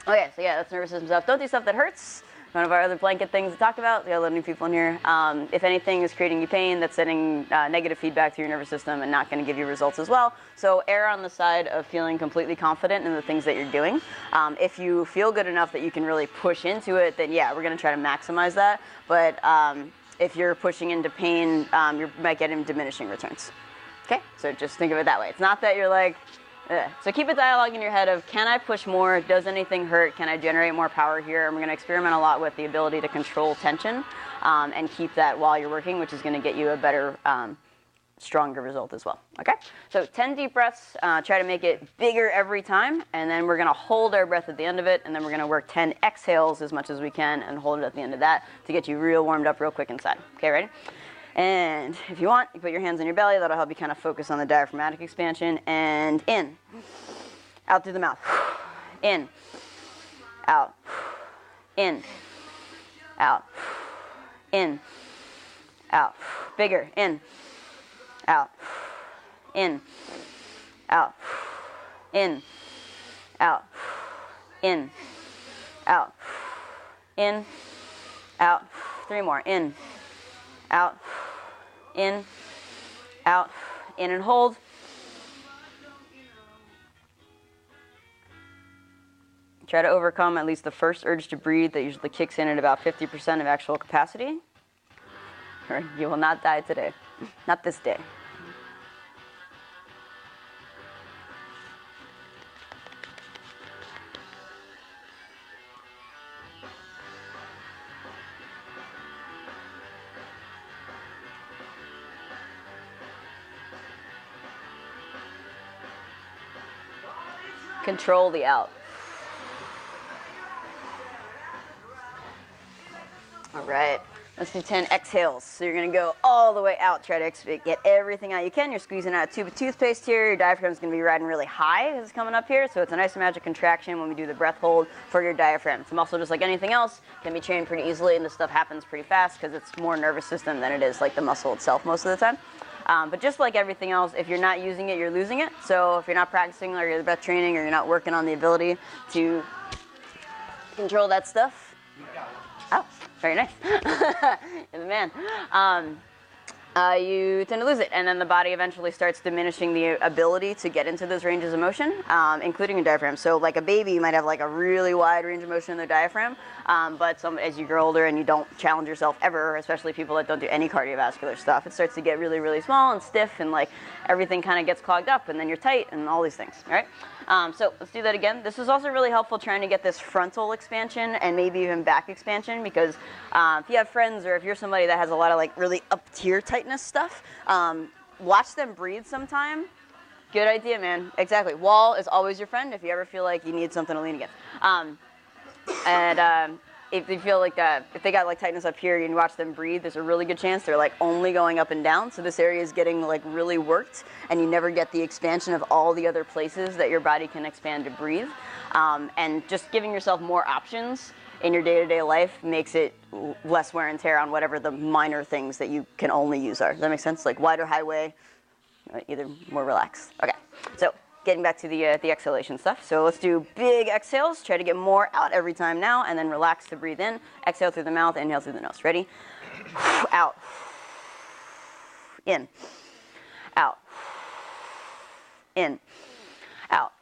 Okay, so yeah, that's nervous system stuff. Don't do stuff that hurts. One of our other blanket things we talked about. We got a lot of new people in here. If anything is creating you pain, that's sending negative feedback through your nervous system and not going to give you results as well. So err on the side of feeling completely confident in the things that you're doing. If you feel good enough that you can really push into it, then yeah, we're going to try to maximize that. But if you're pushing into pain, you might get in diminishing returns. Okay, so just think of it that way. It's not that you're like, ugh. So keep a dialogue in your head of, can I push more? Does anything hurt? Can I generate more power here? And we're going to experiment a lot with the ability to control tension and keep that while you're working, which is going to get you a better, stronger result as well. Okay, so 10 deep breaths. Try to make it bigger every time, and then we're going to hold our breath at the end of it, and then we're going to work 10 exhales as much as we can and hold it at the end of that to get you real warmed up real quick inside. Okay, ready? And if you want, you put your hands on your belly. That'll help you kind of focus on the diaphragmatic expansion. And in. Out through the mouth. In. Out. In. Out. In. Out. Bigger. In. Out. In. Out. In. Out. In. Out. In. Out. 3 more. In. Out. In, out, in and hold. Try to overcome at least the first urge to breathe that usually kicks in at about 50% of actual capacity. Or you will not die today. Not this day. Control the out. All right, let's do 10 exhales. So you're going to go all the way out. Try to get everything out you can. You're squeezing out a tube of toothpaste here. Your diaphragm's going to be riding really high as it's coming up here. So it's a nice magic contraction when we do the breath hold for your diaphragm. It's a muscle just like anything else. Can be trained pretty easily, and this stuff happens pretty fast because it's more nervous system than it is like the muscle itself most of the time. But just like everything else, if you're not using it, you're losing it. So if you're not practicing or you're breath training or you're not working on the ability to control that stuff. Oh, very nice. You're the man. You tend to lose it, and then the body eventually starts diminishing the ability to get into those ranges of motion, including a diaphragm. So like a baby, you might have like a really wide range of motion in their diaphragm, but as you grow older and you don't challenge yourself ever, especially people that don't do any cardiovascular stuff, it starts to get really, really small and stiff, and like everything kind of gets clogged up, and then you're tight and all these things, all right? So let's do that again. This is also really helpful trying to get this frontal expansion and maybe even back expansion, because if you have friends or if you're somebody that has a lot of like really up-tier tightness stuff, watch them breathe sometime. Good idea, man. Exactly. Wall is always your friend if you ever feel like you need something to lean against. If you feel like if they got like tightness up here and you watch them breathe, there's a really good chance they're like only going up and down. So this area is getting like really worked, and you never get the expansion of all the other places that your body can expand to breathe. And just giving yourself more options in your day-to-day life makes it less wear and tear on whatever the minor things that you can only use are. Does that make sense? Like wider highway, either more relaxed. Okay, so getting back to the exhalation stuff. So let's do big exhales. Try to get more out every time now, and then relax to breathe in. Exhale through the mouth, inhale through the nose. Ready? Out. In. Out. In. Out.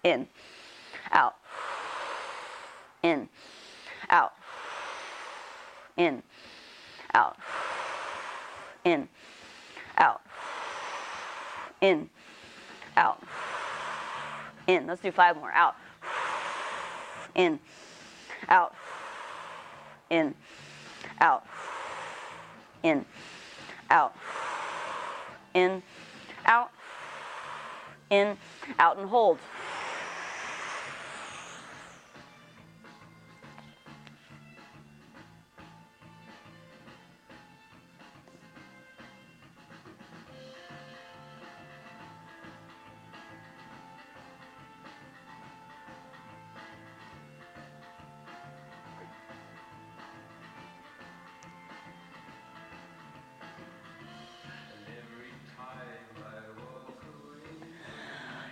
In. Out. In. Out. In. Out. In. Out. In. Out. In. Let's do 5 more. Out. In. Out. In. Out. In. Out. In. Out. In. Out and hold.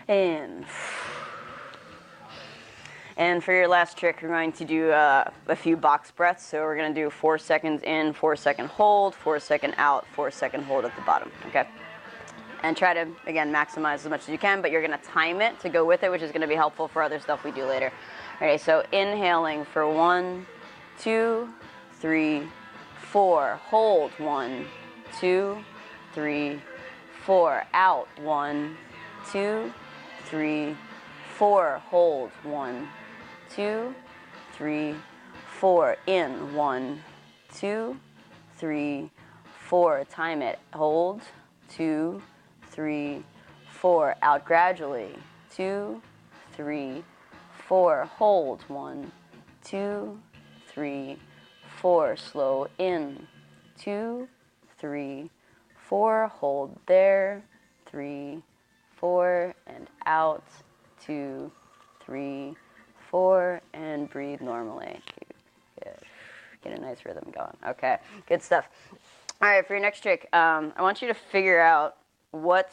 In. And for your last trick, we're going to do a few box breaths. So we're going to do 4 seconds in, 4 second hold, 4 second out, 4 second hold at the bottom, okay? And try to, again, maximize as much as you can, but you're going to time it to go with it, which is going to be helpful for other stuff we do later. Okay, so inhaling for 1, 2, 3, 4. Hold 1, 2, 3, 4. Out 1, 2, 3, 4. Hold 1, 2, 3, 4. In 1, 2, 3, 4. Time it. Hold 2, 3, 4. Out gradually. 2, 3, 4. Hold 1, 2, 3, 4. Slow in. 2, 3, 4. Hold there. 3, 4. And out. 2, 3, 4. And breathe normally. Get a nice rhythm going. Okay, good stuff. All right, for your next trick, I want you to figure out what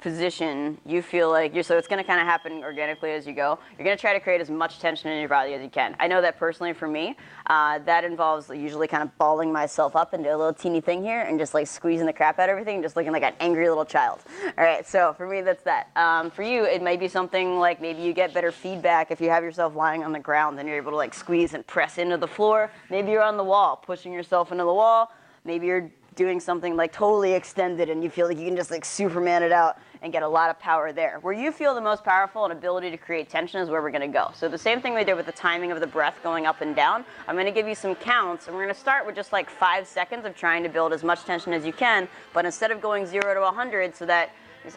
position you feel like you're, so it's going to kind of happen organically as you go. You're going to try to create as much tension in your body as you can. I know that personally for me, that involves usually kind of balling myself up into a little teeny thing here and just like squeezing the crap out of everything, just looking like an angry little child. All right, so for me, that's that. For you, it may be something like maybe you get better feedback if you have yourself lying on the ground and you're able to like squeeze and press into the floor. Maybe you're on the wall, pushing yourself into the wall. Maybe you're doing something like totally extended and you feel like you can just like Superman it out and get a lot of power there. Where you feel the most powerful and ability to create tension is where we're going to go. So the same thing we did with the timing of the breath going up and down, I'm going to give you some counts, and we're going to start with just like 5 seconds of trying to build as much tension as you can, but instead of going 0 to 100, so that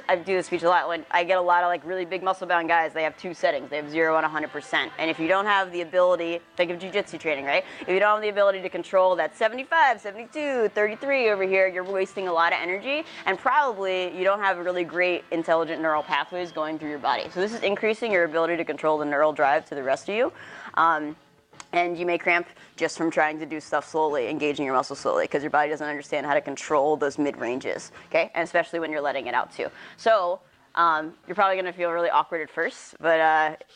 I do this speech a lot. When I get a lot of like really big muscle-bound guys, they have 2 settings. They have 0 and 100%. And if you don't have the ability, think of jiu-jitsu training, right? If you don't have the ability to control that 75, 72, 33 over here, you're wasting a lot of energy, and probably you don't have really great intelligent neural pathways going through your body. So this is increasing your ability to control the neural drive to the rest of you. And you may cramp just from trying to do stuff slowly, engaging your muscles slowly, because your body doesn't understand how to control those mid-ranges, okay? And especially when you're letting it out too. So you're probably going to feel really awkward at first, but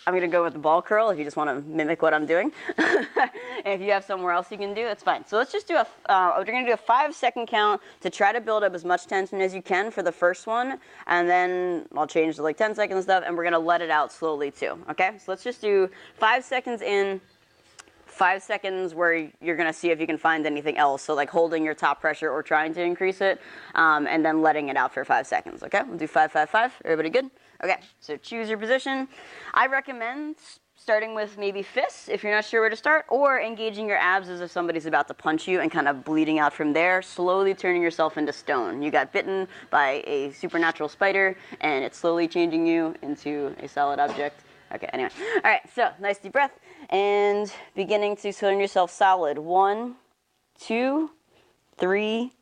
I'm going to go with the ball curl if you just want to mimic what I'm doing. And if you have somewhere else you can do, it's fine. So let's just do we're going to do a 5-second count to try to build up as much tension as you can for the first one, and then I'll change to like 10 seconds and stuff, and we're going to let it out slowly too, okay? So let's just do 5 seconds in, 5 seconds where you're going to see if you can find anything else. So like holding your top pressure or trying to increase it, and then letting it out for 5 seconds. Okay, we'll do 5, 5, 5. Everybody good? Okay, so choose your position. I recommend starting with maybe fists if you're not sure where to start, or engaging your abs as if somebody's about to punch you and kind of bleeding out from there, slowly turning yourself into stone. You got bitten by a supernatural spider, and it's slowly changing you into a solid object. Okay, anyway. All right, so nice deep breath. And beginning to turn yourself solid. 1, 2, 3,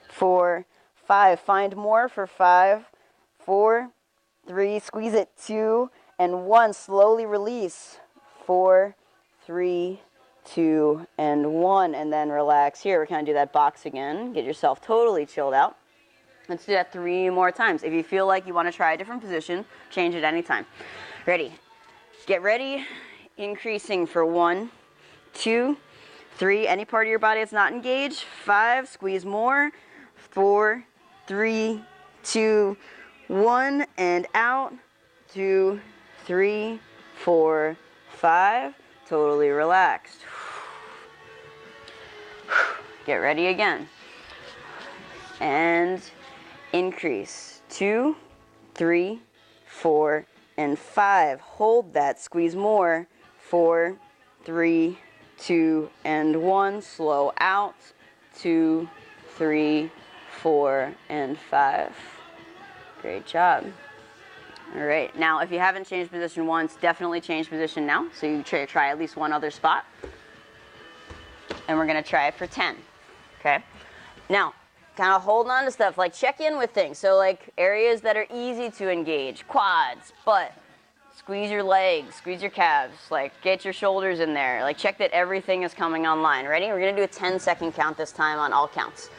4, 5. Find more for 5, 4, 3. Squeeze it. 2 and 1. Slowly release. 4, 3, 2 and 1. And then relax here. We're going to do that box again. Get yourself totally chilled out. Let's do that 3 more times. If you feel like you want to try a different position, change it anytime. Ready? Get ready. Increasing for 1, 2, 3. Any part of your body that's not engaged. 5. Squeeze more. 4, 3, 2, 1. And out. 2, 3, 4, 5. Totally relaxed. Get ready again. And increase. 2, 3, 4, and 5. Hold that. Squeeze more. 4, 3, 2, and 1. Slow out. 2, 3, 4, and 5. Great job. All right. Now, if you haven't changed position once, definitely change position now. So you try at least one other spot. And we're going to try it for 10. Okay? Now, kind of hold on to stuff. Like, check in with things. So, like, areas that are easy to engage. Quads, butt. Squeeze your legs, squeeze your calves, like get your shoulders in there. Like check that everything is coming online. Ready? We're gonna do a 10-second count this time on all counts.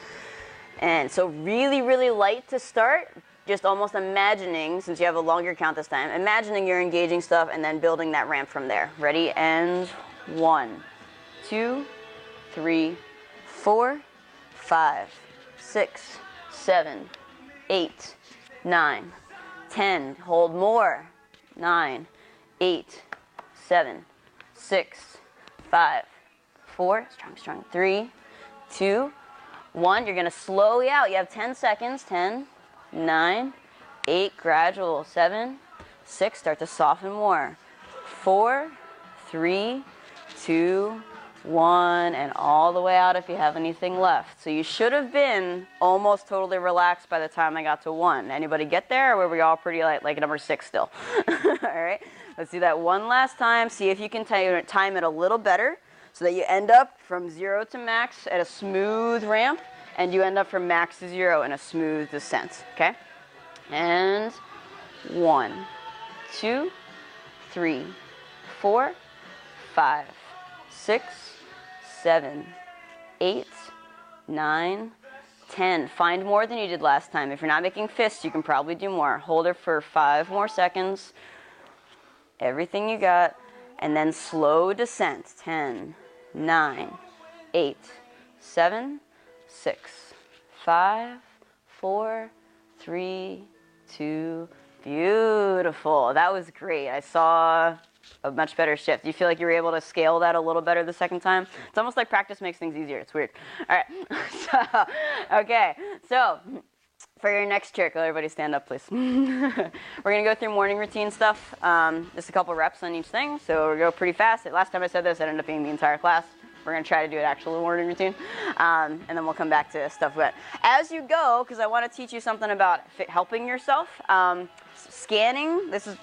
And so really, really light to start. just almost imagining, since you have a longer count this time, imagining you're engaging stuff and then building that ramp from there. Ready? And 1, 2, 3, 4, 5, 6, 7, 8, 9, 10. Hold more. 9, 8, 7, 6, 5, 4. Strong, strong. 3, 2, 1. You're going to slow you out. You have 10 seconds. 10, 9, 8. Gradual. 7, 6. Start to soften more. 4, 3, 2, 1, and all the way out if you have anything left. So you should have been almost totally relaxed by the time I got to 1. Anybody get there, or were we all pretty like number 6 still? All right, let's do that one last time. See if you can time it a little better so that you end up from 0 to max at a smooth ramp, and you end up from max to 0 in a smooth descent. Okay, and 1, 2, 3, 4, 5, 6, 7, 8, 9, 10. Find more than you did last time. If you're not making fists, you can probably do more. Hold it for 5 more seconds. Everything you got. And then slow descent. 10, 9, 8, 7, 6, 5, 4, 3, 2. Beautiful. That was great. I saw a much better shift. Do you feel like you were able to scale that a little better the second time? It's almost like practice makes things easier. It's weird. All right. Okay. So for your next trick, everybody stand up, please. We're going to go through morning routine stuff. Just a couple reps on each thing. So we'll go pretty fast. Last time I said this, it ended up being the entire class. We're going to try to do an actual morning routine. And then we'll come back to stuff. But as you go, because I want to teach you something about helping yourself, scanning, this is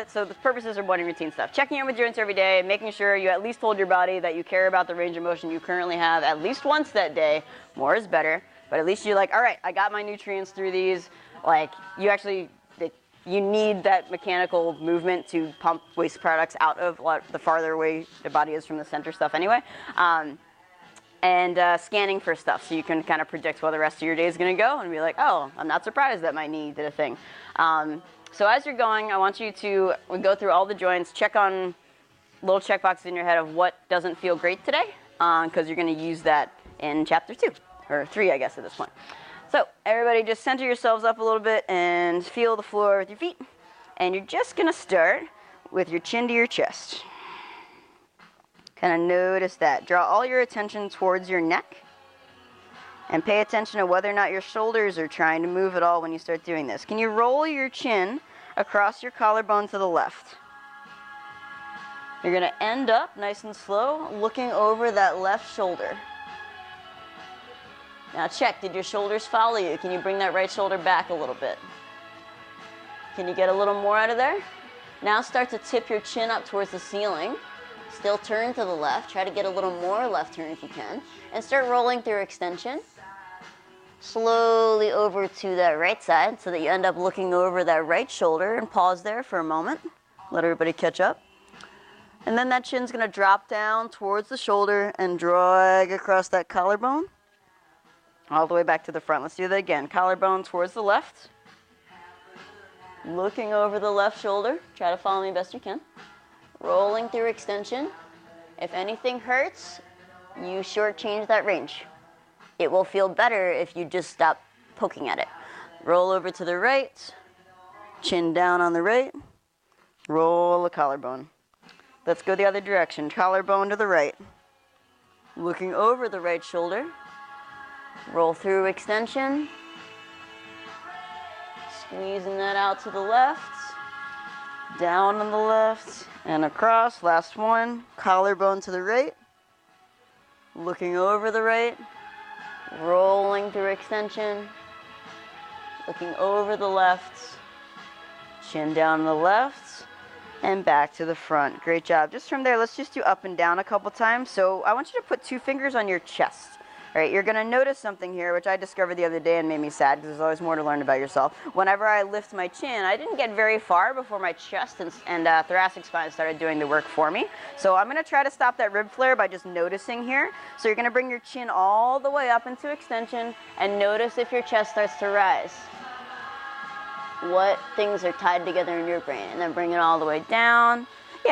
so the purposes are morning routine stuff. Checking in with joints every day, making sure you at least told your body that you care about the range of motion you currently have at least once that day. More is better, but at least you're like, all right, I got my nutrients through these. Like, you need that mechanical movement to pump waste products out of the farther away the body is from the center stuff anyway. And scanning for stuff, so you can kind of predict where the rest of your day is going to go and be like, oh, I'm not surprised that my knee did a thing. So as you're going, I want you to go through all the joints, check on little check boxes in your head of what doesn't feel great today, because you're going to use that in chapter 2, or 3, I guess, at this point. So everybody just center yourselves up a little bit and feel the floor with your feet. And you're just going to start with your chin to your chest. Kind of notice that. Draw all your attention towards your neck. And pay attention to whether or not your shoulders are trying to move at all when you start doing this. Can you roll your chin across your collarbone to the left? You're going to end up, nice and slow, looking over that left shoulder. Now check, did your shoulders follow you? Can you bring that right shoulder back a little bit? Can you get a little more out of there? Now start to tip your chin up towards the ceiling. Still turn to the left. Try to get a little more left turn if you can. And start rolling through extension. Slowly over to that right side so that you end up looking over that right shoulder, and pause there for a moment. Let everybody catch up. And then that chin's going to drop down towards the shoulder and drag across that collarbone. All the way back to the front. Let's do that again. Collarbone towards the left. Looking over the left shoulder. Try to follow me best you can. Rolling through extension. If anything hurts, you shortchange that range. It will feel better if you just stop poking at it. Roll over to the right. Chin down on the right. Roll the collarbone. Let's go the other direction. Collarbone to the right. Looking over the right shoulder. Roll through extension. Squeezing that out to the left. Down on the left. And across. Last one. Collarbone to the right. Looking over the right. Rolling through extension. Looking over the left. Chin down on the left. And back to the front. Great job. Just from there, let's just do up and down a couple times. So I want you to put 2 fingers on your chest. All right, you're going to notice something here, which I discovered the other day and made me sad because there's always more to learn about yourself. Whenever I lift my chin, I didn't get very far before my chest and thoracic spine started doing the work for me. So I'm going to try to stop that rib flare by just noticing here. So you're going to bring your chin all the way up into extension and notice if your chest starts to rise. what things are tied together in your brain, and then bring it all the way down,